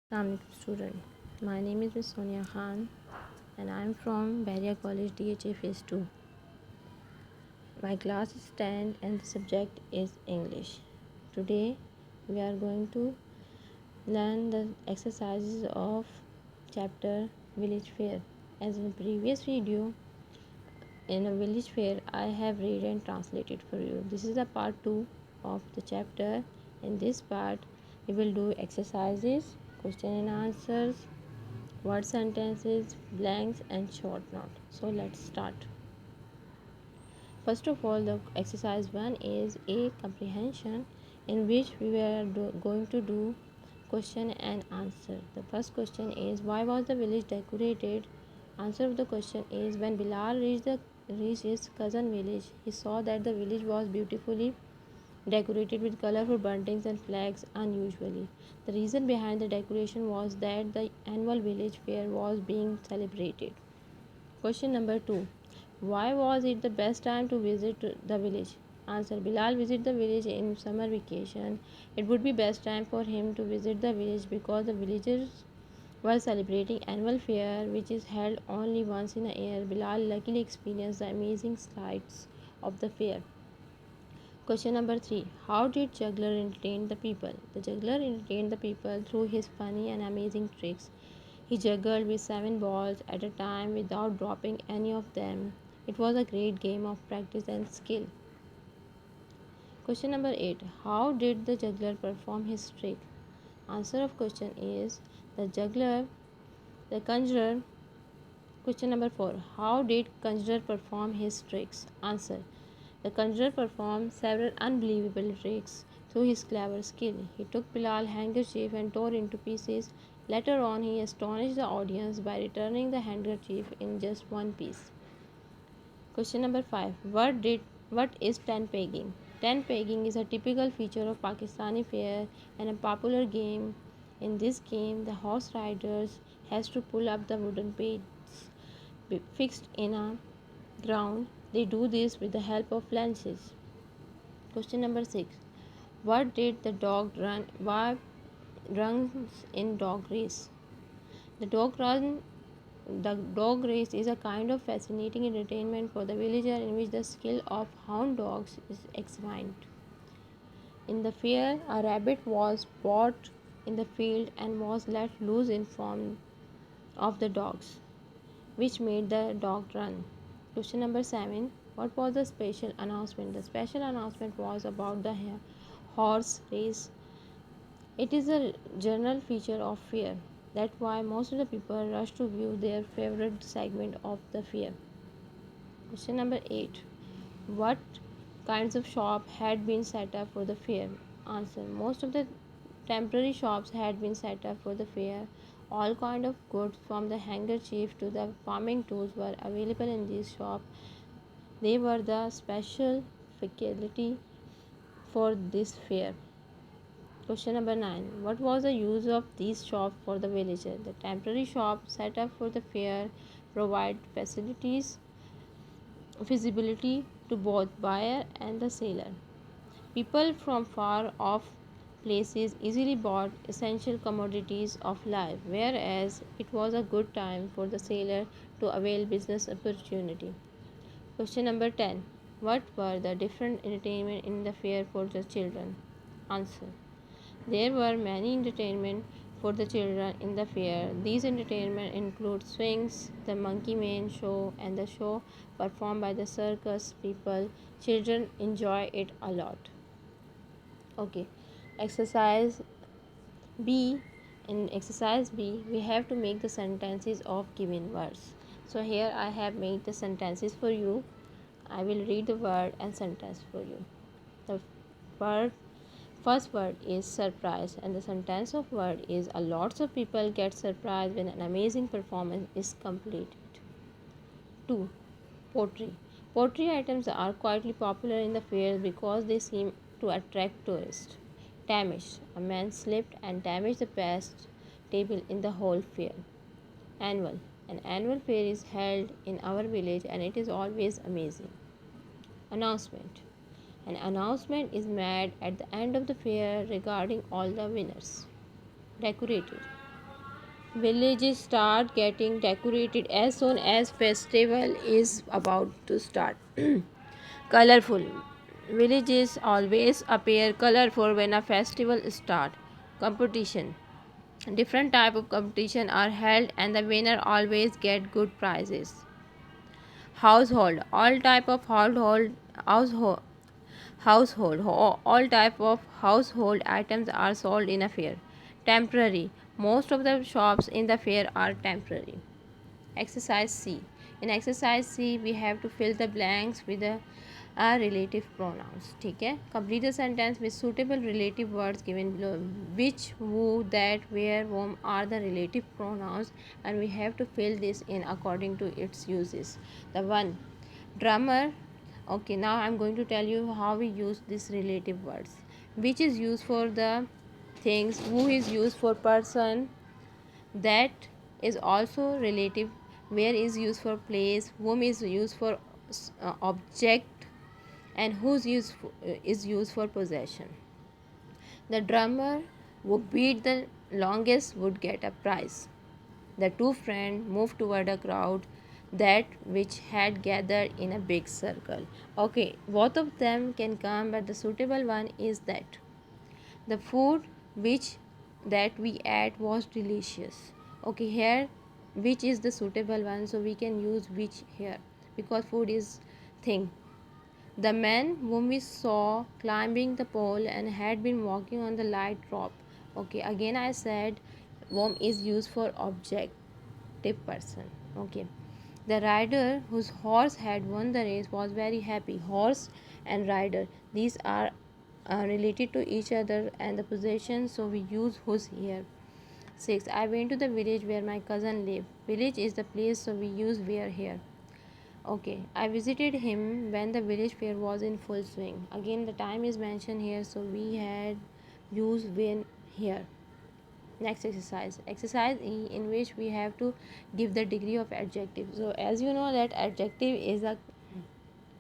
Assalamualaikum student. My name is Ms. Sonia Khan and I am from Bahria College DHA Phase 2. My class is 10 and the subject is English. Today we are going to learn the exercises of chapter Village Fair. As in the previous video, in a village fair I have read and translated for you. This is the part 2 of the chapter. In this part we will do exercises, question and answers, word sentences, blanks and short note. So let's start. First of all, the exercise 1 is a comprehension, in which we are going to do question and answer. The first question is, why was the village decorated? Answer of the question is, when Bilal reached his cousin village, he saw that the village was beautifully decorated with colorful buntings and flags unusually. The reason behind the decoration was that the annual village fair was being celebrated. Question number 2. Why was it the best time to visit the village? Answer. Bilal visited the village in summer vacation. It would be best time for him to visit the village because the villagers were celebrating annual fair, which is held only once in a year. Bilal luckily experienced the amazing sights of the fair. Question number 3. How did juggler entertain the people? The juggler entertained the people through his funny and amazing tricks. He juggled with 7 balls at a time without dropping any of them. It was a great game of practice and skill. Question number 8. How did the juggler perform his trick? Answer of question is, the juggler, the conjurer. Question number 4. How did conjurer perform his tricks? Answer. The conjurer performed several unbelievable tricks through his clever skill. He took Bilal's handkerchief and tore it into pieces. Later on, he astonished the audience by returning the handkerchief in just one piece. Question number 5. What is tent pegging? Tent pegging is a typical feature of Pakistani fair and a popular game. In this game, the horse riders has to pull up the wooden pegs fixed in a ground. They do this with the help of lances. Question number 6. What did the dog run? Why runs in dog race? The dog run The dog race is a kind of fascinating entertainment for the villager in which the skill of hound dogs is examined. In the fair, a rabbit was brought in the field and was let loose in front of the dogs, which made the dog run. Question number 7. What was the special announcement? The special announcement was about the horse race. It is a general feature of fair. That's why most of the people rush to view their favorite segment of the fair. Question number 8. What kinds of shop had been set up for the fair? Answer. Most of the temporary shops had been set up for the fair. All kind of goods from the handkerchief to the farming tools were available in these shops. They were the special facility for this fair. Question number 9. What was the use of these shops for the villager? The temporary shop set up for the fair provide facilities, visibility to both buyer and the seller. People from far off places easily bought essential commodities of life, whereas it was a good time for the seller to avail business opportunity. Question number 10. What were the different entertainment in the fair for the children? Answer. There were many entertainment for the children in the fair. These entertainment include swings, the monkey man show, and the show performed by the circus people. Children enjoy it a lot. Okay, exercise B. In exercise B, we have to make the sentences of given words. So here I have made the sentences for you. I will read the word and sentence for you. The word First word is surprise, and the sentence of word is, a lots of people get surprised when an amazing performance is completed. 2. Pottery. Pottery items are quietly popular in the fair because they seem to attract tourists. Damage. A man slipped and damaged the best table in the whole fair. Annual. An annual fair is held in our village and it is always amazing. Announcement. An announcement is made at the end of the fair regarding all the winners. Decorated. Villages start getting decorated as soon as festival is about to start. Colorful. Villages always appear colorful when a festival start. Competition. Different type of competition are held and the winner always get good prizes. Household. All type of all type of household items are sold in a fair. Temporary. Most of the shops in the fair are temporary. Exercise C. In exercise C, we have to fill the blanks with a relative pronouns. ठीक है. Complete the sentence with suitable relative words given below. Which, who, that, where, whom are the relative pronouns, and we have to fill this in according to its uses. The one, drummer. Okay, now I'm going to tell you how we use these relative words. Which is used for the things, who is used for person, that is also relative, where is used for place, whom is used for object, and whose is used for possession. The drummer who beat the longest would get a prize. The two friends moved toward a crowd that which had gathered in a big circle. Okay, both of them can come, but the suitable one is that. The food which that we ate was delicious. Okay, here which is the suitable one, so we can use which here because food is thing. The man whom we saw climbing the pole and had been walking on the light rope. Okay, again I said whom is used for objective person. Okay, the rider whose horse had won the race was very happy. Horse and rider, these are related to each other and the possession, so we use whose here. 6. I went to the village where my cousin lived. Village is the place, so we use where here. Okay, I visited him when the village fair was in full swing. Again, the time is mentioned here, so we had used when here. Next exercise. Exercise E, in which we have to give the degree of adjective. So, as you know that adjective is a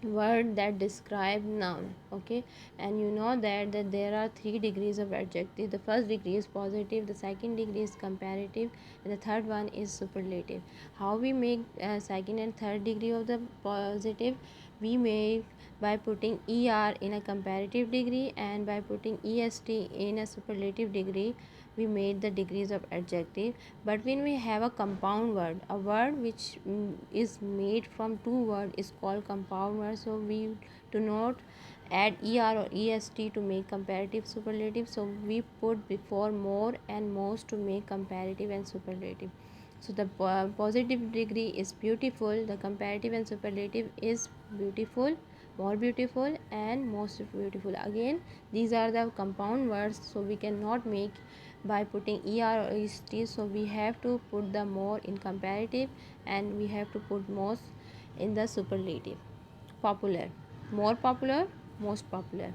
word that describe noun. Okay, and you know that there are 3 degrees of adjective. The first degree is positive, the second degree is comparative, and the third one is superlative. How we make second and third degree of the positive? We make by putting er in a comparative degree and by putting est in a superlative degree. We made the degrees of adjective. But when we have a compound word, a word which is made from 2 words is called compound word, so we do not add er or est to make comparative superlative, so we put before more and most to make comparative and superlative. So the positive degree is beautiful, the comparative and superlative is beautiful, more beautiful, and most beautiful. Again, these are the compound words, so we cannot make by putting er or est, so we have to put the more in comparative and we have to put most in the superlative. Popular, more popular, most popular.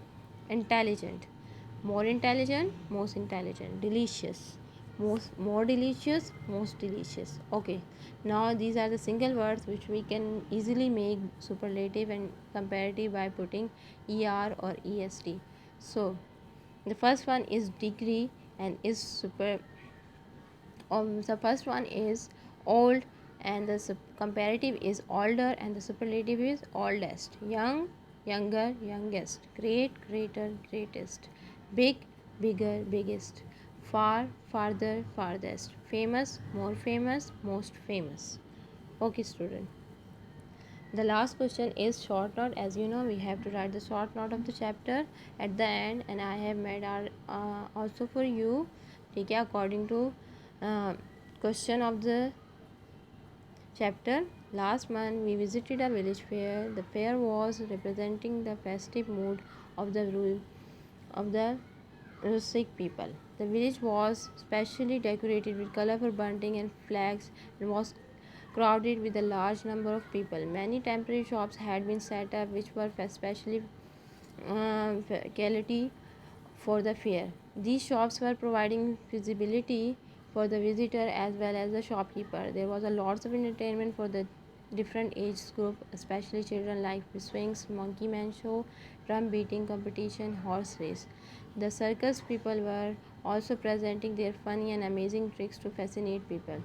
Intelligent, more intelligent, most intelligent. Delicious, more delicious, most delicious. Okay, now these are the single words which we can easily make superlative and comparative by putting er or est. So the first one is degree and is super. The first one is old and the comparative is older and the superlative is oldest. Young, younger, youngest. Great, greater, greatest. Big, bigger, biggest. Far, farther, farthest. Famous, more famous, most famous. Okay, student. The last question is short note. As you know, we have to write the short note of the chapter at the end, and I have made our also for you. Okay, according to question of the chapter. Last month we visited a village fair. The fair was representing the festive mood of the rustic people. The village was specially decorated with colorful bunting and flags and was crowded with a large number of people. Many temporary shops had been set up which were specially quality for the fair. These shops were providing visibility for the visitor as well as the shopkeeper. There was a lots of entertainment for the different age group, especially children, like swings, monkey man show, drum beating competition, horse race. The circus people were also presenting their funny and amazing tricks to fascinate people.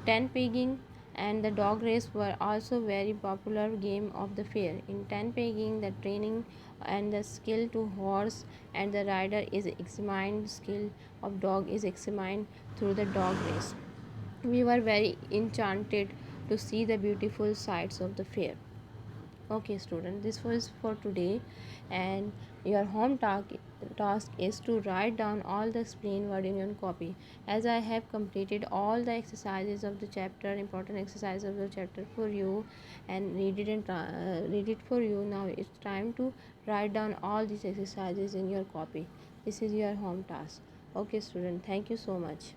Ten pegging and the dog race were also very popular game of the fair. In ten pegging, the training and the skill to horse and the rider is examined. Skill of dog is examined through the dog race. We were very enchanted to see the beautiful sights of the fair. Okay, student, this was for today, and your task is to write down all the explained word in your copy. As I have completed all the exercises of the chapter, important exercises of the chapter for you, and read it for you. Now it's time to write down all these exercises in your copy. This is your home task. Okay, student, thank you so much.